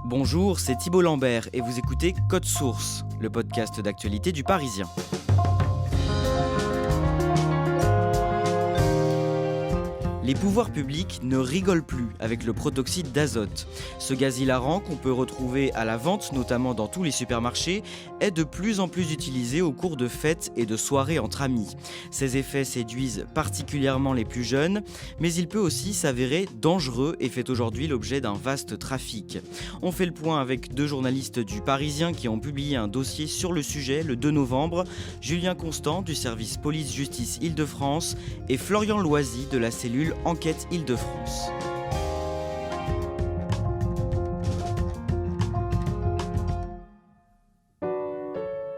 Bonjour, c'est Thibault Lambert et vous écoutez Code Source, le podcast d'actualité du Parisien. Les pouvoirs publics ne rigolent plus avec le protoxyde d'azote. Ce gaz hilarant qu'on peut retrouver à la vente, notamment dans tous les supermarchés, est de plus en plus utilisé au cours de fêtes et de soirées entre amis. Ses effets séduisent particulièrement les plus jeunes, mais il peut aussi s'avérer dangereux et fait aujourd'hui l'objet d'un vaste trafic. On fait le point avec deux journalistes du Parisien qui ont publié un dossier sur le sujet le 2 novembre, Julien Constant du service police-justice Île-de-France et Florian Loisy de la cellule Enquête Île-de-France.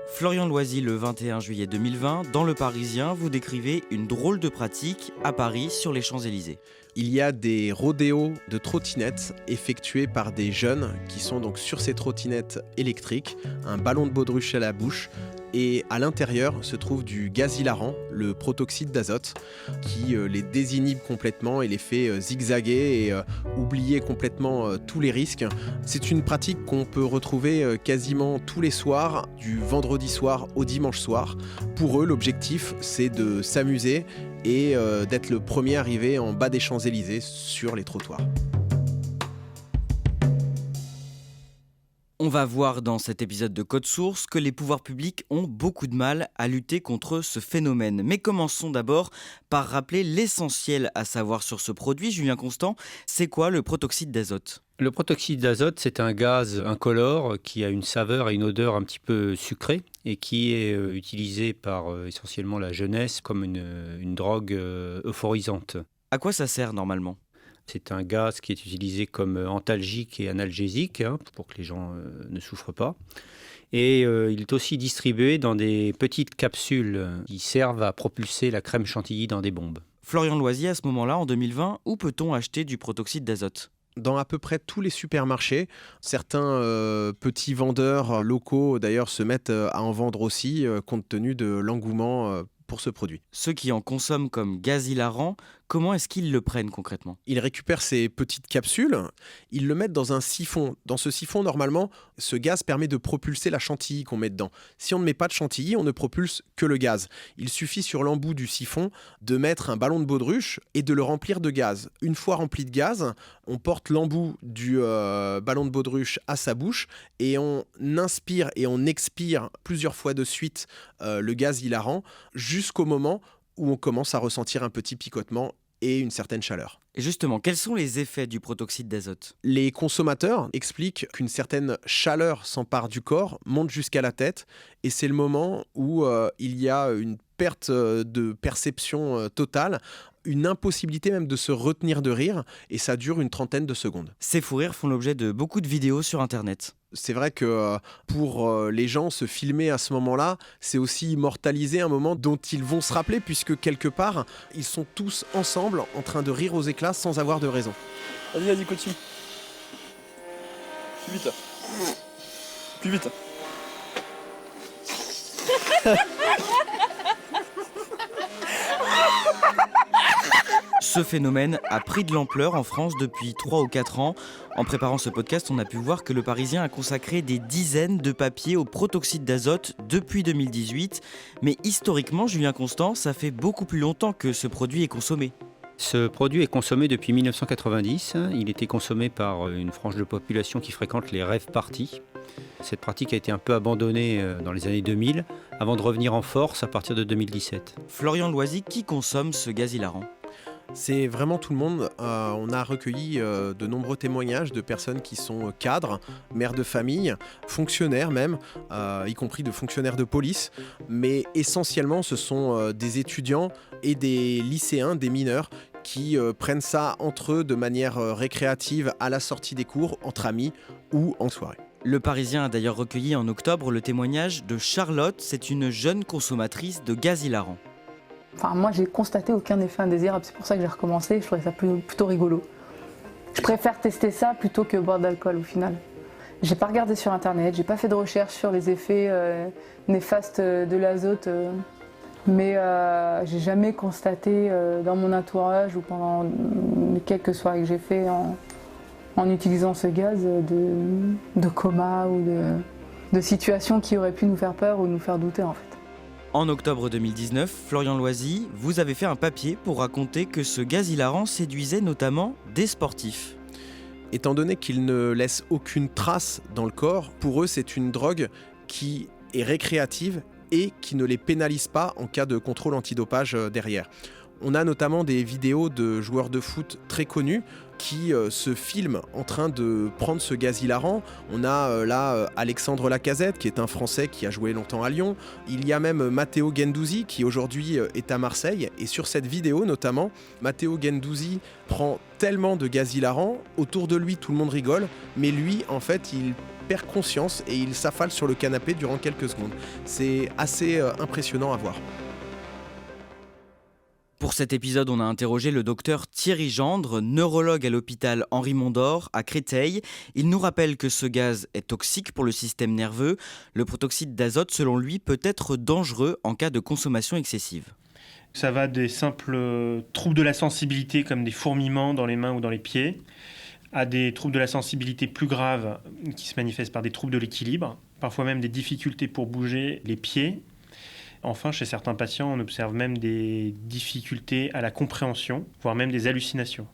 Florian Loisy, le 21 juillet 2020, dans Le Parisien, vous décrivez une drôle de pratique à Paris sur les Champs-Élysées. Il y a des rodéos de trottinettes effectués par des jeunes qui sont donc sur ces trottinettes électriques, un ballon de baudruche à la bouche, et à l'intérieur se trouve du gaz hilarant, le protoxyde d'azote, qui les désinhibe complètement et les fait zigzaguer et oublier complètement tous les risques. C'est une pratique qu'on peut retrouver quasiment tous les soirs, du vendredi soir au dimanche soir. Pour eux, l'objectif, c'est de s'amuser et d'être le premier arrivé en bas des Champs-Élysées sur les trottoirs. On va voir dans cet épisode de Code Source que les pouvoirs publics ont beaucoup de mal à lutter contre ce phénomène. Mais commençons d'abord par rappeler l'essentiel à savoir sur ce produit. Julien Constant, c'est quoi le protoxyde d'azote ? Le protoxyde d'azote, c'est un gaz incolore qui a une saveur et une odeur un petit peu sucrée et qui est utilisé par essentiellement la jeunesse comme une drogue euphorisante. À quoi ça sert normalement ? C'est un gaz qui est utilisé comme antalgique et analgésique pour que les gens ne souffrent pas. Et il est aussi distribué dans des petites capsules qui servent à propulser la crème chantilly dans des bombes. Florian Loisy, à ce moment-là, en 2020, où peut-on acheter du protoxyde d'azote ? Dans à peu près tous les supermarchés, certains petits vendeurs locaux d'ailleurs se mettent à en vendre aussi compte tenu de l'engouement pour ce produit. Ceux qui en consomment comme gaz hilarant, comment est-ce qu'ils le prennent concrètement ? Ils récupèrent ces petites capsules, ils le mettent dans un siphon. Dans ce siphon, normalement, ce gaz permet de propulser la chantilly qu'on met dedans. Si on ne met pas de chantilly, on ne propulse que le gaz. Il suffit sur l'embout du siphon de mettre un ballon de baudruche et de le remplir de gaz. Une fois rempli de gaz, on porte l'embout du ballon de baudruche à sa bouche et on inspire et on expire plusieurs fois de suite le gaz hilarant jusqu'au moment où on commence à ressentir un petit picotement et une certaine chaleur. Et justement, quels sont les effets du protoxyde d'azote ? Les consommateurs expliquent qu'une certaine chaleur s'empare du corps, monte jusqu'à la tête, et c'est le moment où il y a une perte de perception totale, une impossibilité même de se retenir de rire, et ça dure une trentaine de secondes. Ces fous rires font l'objet de beaucoup de vidéos sur Internet. C'est vrai que pour les gens, se filmer à ce moment-là, c'est aussi immortaliser un moment dont ils vont se rappeler, puisque quelque part, ils sont tous ensemble en train de rire aux éclats sans avoir de raison. Vas-y, continue. Plus vite. Plus vite. Ce phénomène a pris de l'ampleur en France depuis 3 ou 4 ans. En préparant ce podcast, on a pu voir que Le Parisien a consacré des dizaines de papiers au protoxyde d'azote depuis 2018. Mais historiquement, Julien Constant, ça fait beaucoup plus longtemps que ce produit est consommé. Ce produit est consommé depuis 1990. Il était consommé par une frange de population qui fréquente les rave parties. Cette pratique a été un peu abandonnée dans les années 2000, avant de revenir en force à partir de 2017. Florian Loisy, qui consomme ce gaz hilarant ? C'est vraiment tout le monde. On a recueilli de nombreux témoignages de personnes qui sont cadres, mères de famille, fonctionnaires même, y compris de fonctionnaires de police. Mais essentiellement, ce sont des étudiants et des lycéens, des mineurs, qui prennent ça entre eux de manière récréative à la sortie des cours, entre amis ou en soirée. Le Parisien a d'ailleurs recueilli en octobre le témoignage de Charlotte. C'est une jeune consommatrice de gaz hilarant. Enfin, moi, j'ai constaté aucun effet indésirable. C'est pour ça que j'ai recommencé. Je trouvais ça plutôt rigolo. Je préfère tester ça plutôt que boire d'alcool au final. J'ai pas regardé sur Internet, j'ai pas fait de recherche sur les effets néfastes de l'azote. Mais j'ai jamais constaté dans mon entourage ou pendant les quelques soirées que j'ai fait en utilisant ce gaz de coma ou de situations qui auraient pu nous faire peur ou nous faire douter en fait. En octobre 2019, Florian Loisy, vous avez fait un papier pour raconter que ce gaz hilarant séduisait notamment des sportifs. Étant donné qu'il ne laisse aucune trace dans le corps, pour eux c'est une drogue qui est récréative et qui ne les pénalise pas en cas de contrôle antidopage derrière. On a notamment des vidéos de joueurs de foot très connus qui se filment en train de prendre ce gaz hilarant. On a là Alexandre Lacazette, qui est un Français qui a joué longtemps à Lyon. Il y a même Matteo Guendouzi, qui aujourd'hui est à Marseille. Et sur cette vidéo notamment, Matteo Guendouzi prend tellement de gaz hilarant, autour de lui tout le monde rigole, mais lui en fait il perd conscience et il s'affale sur le canapé durant quelques secondes. C'est assez impressionnant à voir. Pour cet épisode, on a interrogé le docteur Thierry Gendre, neurologue à l'hôpital Henri Mondor à Créteil. Il nous rappelle que ce gaz est toxique pour le système nerveux. Le protoxyde d'azote, selon lui, peut être dangereux en cas de consommation excessive. Ça va des simples troubles de la sensibilité comme des fourmillements dans les mains ou dans les pieds, à des troubles de la sensibilité plus graves qui se manifestent par des troubles de l'équilibre, parfois même des difficultés pour bouger les pieds. Enfin, chez certains patients, on observe même des difficultés à la compréhension, voire même des hallucinations.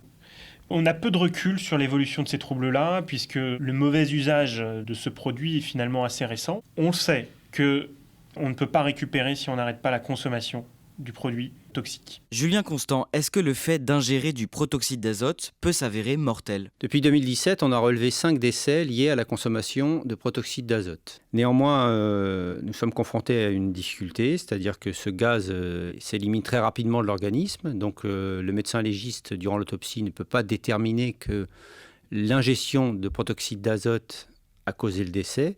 On a peu de recul sur l'évolution de ces troubles-là, puisque le mauvais usage de ce produit est finalement assez récent. On sait qu'on ne peut pas récupérer si on n'arrête pas la consommation du produit toxique. Julien Constant, est-ce que le fait d'ingérer du protoxyde d'azote peut s'avérer mortel ? Depuis 2017, on a relevé 5 décès liés à la consommation de protoxyde d'azote. Néanmoins, nous sommes confrontés à une difficulté, c'est-à-dire que ce gaz s'élimine très rapidement de l'organisme. Donc le médecin légiste, durant l'autopsie, ne peut pas déterminer que l'ingestion de protoxyde d'azote a causé le décès,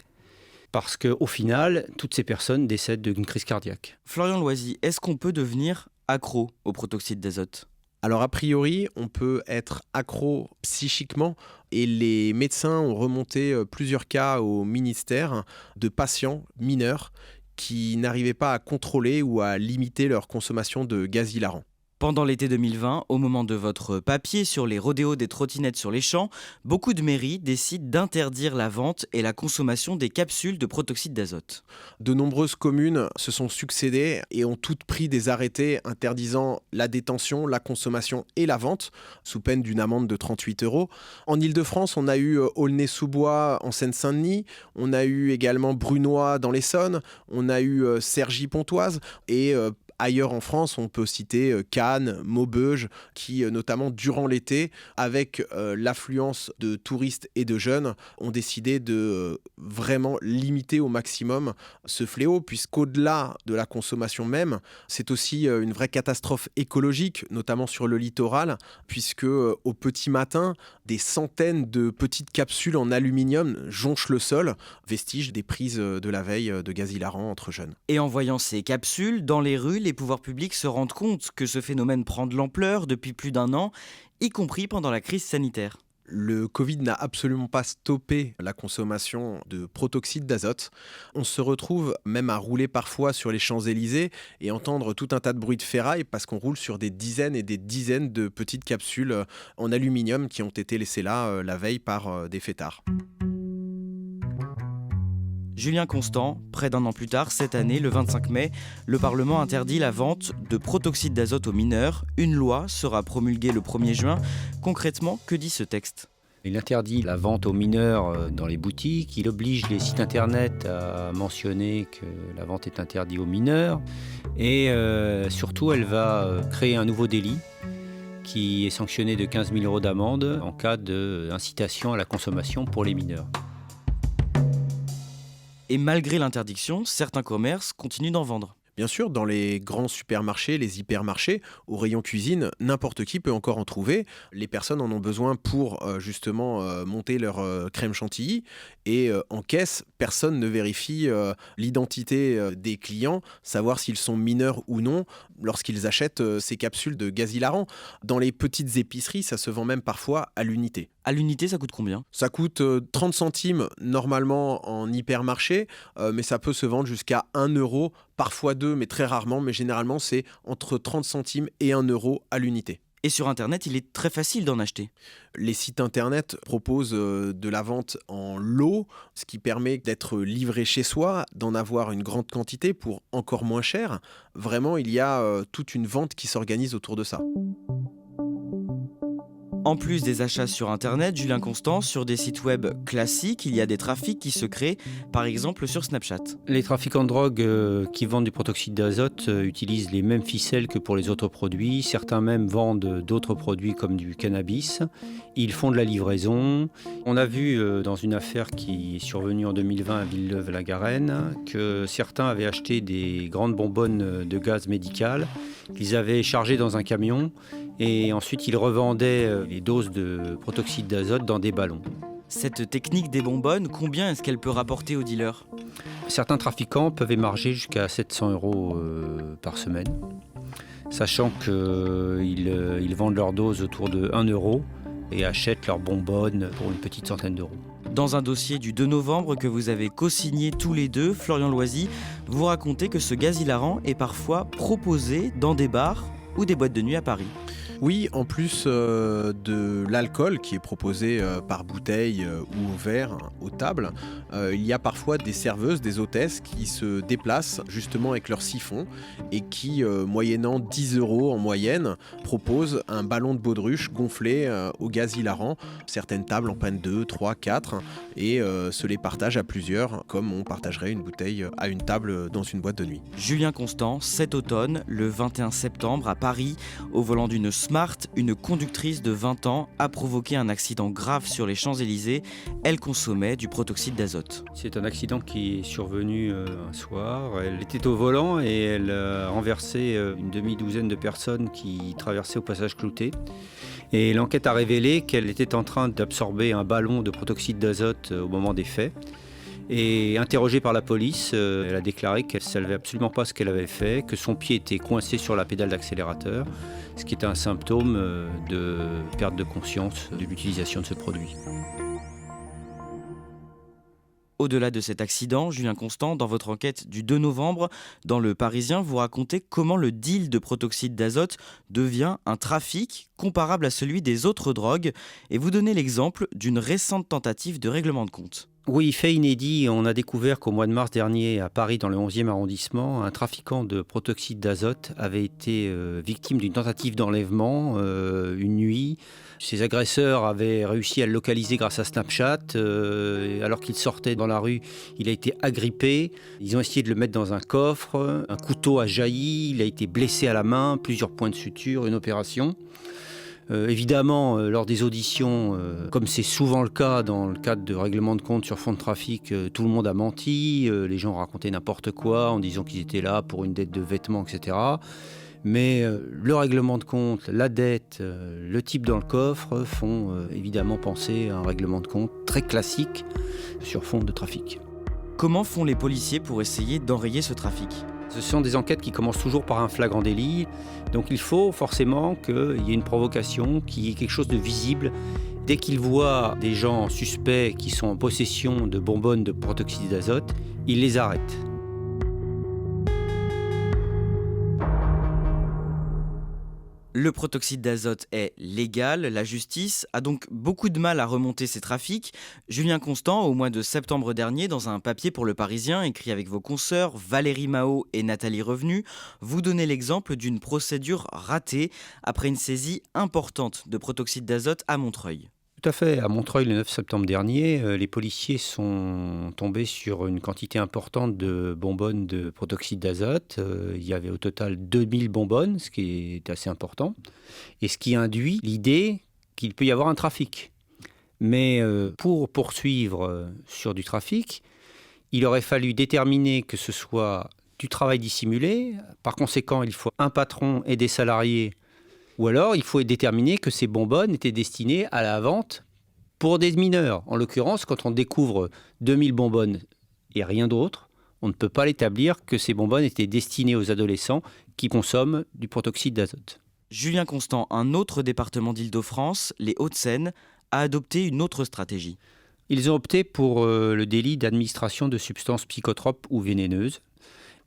parce qu'au final, toutes ces personnes décèdent d'une crise cardiaque. Florian Loisy, est-ce qu'on peut devenir accro au protoxyde d'azote ? Alors a priori, on peut être accro psychiquement et les médecins ont remonté plusieurs cas au ministère de patients mineurs qui n'arrivaient pas à contrôler ou à limiter leur consommation de gaz hilarant. Pendant l'été 2020, au moment de votre papier sur les rodéos des trottinettes sur les champs, beaucoup de mairies décident d'interdire la vente et la consommation des capsules de protoxyde d'azote. De nombreuses communes se sont succédées et ont toutes pris des arrêtés interdisant la détention, la consommation et la vente, sous peine d'une amende de 38 €. En Ile-de-France, on a eu Aulnay-sous-Bois en Seine-Saint-Denis, on a eu également Brunoy dans l'Essonne, on a eu Cergy-Pontoise et ailleurs en France, on peut citer Cannes, Maubeuge, qui notamment durant l'été, avec l'affluence de touristes et de jeunes, ont décidé de vraiment limiter au maximum ce fléau, puisqu'au-delà de la consommation même, c'est aussi une vraie catastrophe écologique, notamment sur le littoral, puisque au petit matin, des centaines de petites capsules en aluminium jonchent le sol, vestige des prises de la veille de gaz hilarant entre jeunes. Et en voyant ces capsules, dans les rues, les pouvoirs publics se rendent compte que ce phénomène prend de l'ampleur depuis plus d'1 an, y compris pendant la crise sanitaire. Le Covid n'a absolument pas stoppé la consommation de protoxyde d'azote. On se retrouve même à rouler parfois sur les Champs-Élysées et entendre tout un tas de bruits de ferraille parce qu'on roule sur des dizaines et des dizaines de petites capsules en aluminium qui ont été laissées là la veille par des fêtards. Julien Constant, près d'1 an plus tard, cette année, le 25 mai, le Parlement interdit la vente de protoxyde d'azote aux mineurs. Une loi sera promulguée le 1er juin. Concrètement, que dit ce texte ? Il interdit la vente aux mineurs dans les boutiques, il oblige les sites internet à mentionner que la vente est interdite aux mineurs et surtout elle va créer un nouveau délit qui est sanctionné de 15 000 € d'amende en cas d'incitation à la consommation pour les mineurs. Et malgré l'interdiction, certains commerces continuent d'en vendre. Bien sûr, dans les grands supermarchés, les hypermarchés, au rayon cuisine, n'importe qui peut encore en trouver. Les personnes en ont besoin pour justement monter leur crème chantilly. Et en caisse, personne ne vérifie l'identité des clients, savoir s'ils sont mineurs ou non, lorsqu'ils achètent ces capsules de gaz hilarant. Dans les petites épiceries, ça se vend même parfois à l'unité. À l'unité, ça coûte combien ? Ça coûte 30 centimes normalement en hypermarché, mais ça peut se vendre jusqu'à 1 €, parfois 2, mais très rarement. Mais généralement, c'est entre 30 centimes et 1 € à l'unité. Et sur Internet, il est très facile d'en acheter. Les sites internet proposent de la vente en lot, ce qui permet d'être livré chez soi, d'en avoir une grande quantité pour encore moins cher. Vraiment, il y a toute une vente qui s'organise autour de ça. En plus des achats sur Internet, Julien Constant, sur des sites web classiques, il y a des trafics qui se créent, par exemple sur Snapchat. Les trafiquants de drogue qui vendent du protoxyde d'azote utilisent les mêmes ficelles que pour les autres produits. Certains même vendent d'autres produits comme du cannabis. Ils font de la livraison. On a vu dans une affaire qui est survenue en 2020 à Villeneuve-la-Garenne que certains avaient acheté des grandes bonbonnes de gaz médical qu'ils avaient chargées dans un camion et ensuite ils revendaient les doses de protoxyde d'azote dans des ballons. Cette technique des bonbonnes, combien est-ce qu'elle peut rapporter aux dealers ? Certains trafiquants peuvent émarger jusqu'à 700 € par semaine, sachant qu'ils vendent leurs doses autour de 1 € et achètent leurs bonbonnes pour une petite centaine d'euros. Dans un dossier du 2 novembre que vous avez co-signé tous les deux, Florian Loisy, vous racontez que ce gaz hilarant est parfois proposé dans des bars ou des boîtes de nuit à Paris. Oui, en plus de l'alcool qui est proposé par bouteille ou au verre, aux tables, il y a parfois des serveuses, des hôtesses qui se déplacent justement avec leur siphon et qui, moyennant 10 € en moyenne, proposent un ballon de baudruche gonflé au gaz hilarant. Certaines tables en prennent 2, 3, 4 et se les partagent à plusieurs comme on partagerait une bouteille à une table dans une boîte de nuit. Julien Constant, cet automne, le 21 septembre, à Paris, au volant d'une Smart, une conductrice de 20 ans a provoqué un accident grave sur les Champs-Élysées. Elle consommait du protoxyde d'azote. C'est un accident qui est survenu un soir. Elle était au volant et elle a renversé une demi-douzaine de personnes qui traversaient au passage Cloutet. Et l'enquête a révélé qu'elle était en train d'absorber un ballon de protoxyde d'azote au moment des faits. Et interrogée par la police, elle a déclaré qu'elle ne savait absolument pas ce qu'elle avait fait, que son pied était coincé sur la pédale d'accélérateur, ce qui est un symptôme de perte de conscience de l'utilisation de ce produit. Au-delà de cet accident, Julien Constant, dans votre enquête du 2 novembre, dans Le Parisien, vous racontez comment le deal de protoxyde d'azote devient un trafic comparable à celui des autres drogues et vous donnez l'exemple d'une récente tentative de règlement de compte. Oui, fait inédit, on a découvert qu'au mois de mars dernier, à Paris, dans le 11e arrondissement, un trafiquant de protoxyde d'azote avait été victime d'une tentative d'enlèvement une nuit. Ses agresseurs avaient réussi à le localiser grâce à Snapchat. Alors qu'il sortait dans la rue, il a été agrippé. Ils ont essayé de le mettre dans un coffre. Un couteau a jailli, il a été blessé à la main, plusieurs points de suture, une opération. Évidemment, lors des auditions, comme c'est souvent le cas dans le cadre de règlements de compte sur fond de trafic, tout le monde a menti, les gens racontaient n'importe quoi en disant qu'ils étaient là pour une dette de vêtements, etc. Mais le règlement de compte, la dette, le type dans le coffre font évidemment penser à un règlement de compte très classique sur fond de trafic. Comment font les policiers pour essayer d'enrayer ce trafic ? Ce sont des enquêtes qui commencent toujours par un flagrant délit. Donc il faut forcément qu'il y ait une provocation, qu'il y ait quelque chose de visible. Dès qu'ils voient des gens suspects qui sont en possession de bonbonnes de protoxyde d'azote, ils les arrêtent. Le protoxyde d'azote est légal, la justice a donc beaucoup de mal à remonter ces trafics. Julien Constant, au mois de septembre dernier, dans un papier pour Le Parisien, écrit avec vos consoeurs Valérie Mao et Nathalie Revenu, vous donnez l'exemple d'une procédure ratée après une saisie importante de protoxyde d'azote à Montreuil. Tout à fait. À Montreuil, le 9 septembre dernier, les policiers sont tombés sur une quantité importante de bonbonnes de protoxyde d'azote. Il y avait au total 2000 bonbonnes, ce qui est assez important. Et ce qui induit l'idée qu'il peut y avoir un trafic. Mais pour poursuivre sur du trafic, il aurait fallu déterminer que ce soit du travail dissimulé. Par conséquent, il faut un patron et des salariés. Ou alors, il faut déterminer que ces bonbonnes étaient destinées à la vente pour des mineurs. En l'occurrence, quand on découvre 2000 bonbonnes et rien d'autre, on ne peut pas l'établir que ces bonbonnes étaient destinées aux adolescents qui consomment du protoxyde d'azote. Julien Constant, un autre département d'Île-de-France, les Hauts-de-Seine, a adopté une autre stratégie. Ils ont opté pour le délit d'administration de substances psychotropes ou vénéneuses,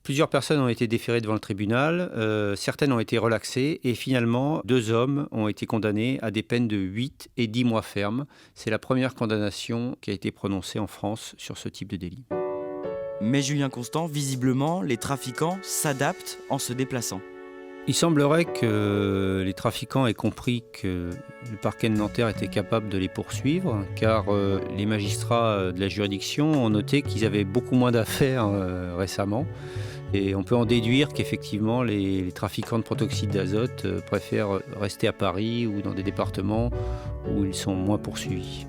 Plusieurs personnes ont été déférées devant le tribunal, certaines ont été relaxées et finalement 2 hommes ont été condamnés à des peines de 8 et 10 mois ferme. C'est la première condamnation qui a été prononcée en France sur ce type de délit. Mais Julien Constant, visiblement, les trafiquants s'adaptent en se déplaçant. Il semblerait que les trafiquants aient compris que le parquet de Nanterre était capable de les poursuivre, car les magistrats de la juridiction ont noté qu'ils avaient beaucoup moins d'affaires récemment. Et on peut en déduire qu'effectivement, les trafiquants de protoxyde d'azote préfèrent rester à Paris ou dans des départements où ils sont moins poursuivis.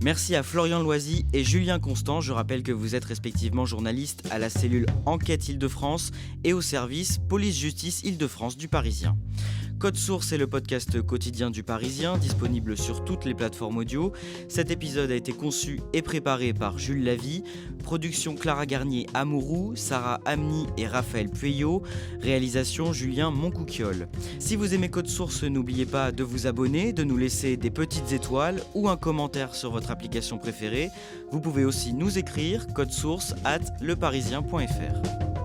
Merci à Florian Loisy et Julien Constant. Je rappelle que vous êtes respectivement journalistes à la cellule Enquête Île-de-France et au service Police-Justice Île-de-France du Parisien. Code Source est le podcast quotidien du Parisien, disponible sur toutes les plateformes audio. Cet épisode a été conçu et préparé par Jules Lavie. Production Clara Garnier-Amouroux, Sarah Amni et Raphaël Pueyo. Réalisation Julien Moncouquiol. Si vous aimez Code Source, n'oubliez pas de vous abonner, de nous laisser des petites étoiles ou un commentaire sur votre application préférée. Vous pouvez aussi nous écrire codesource@leparisien.fr.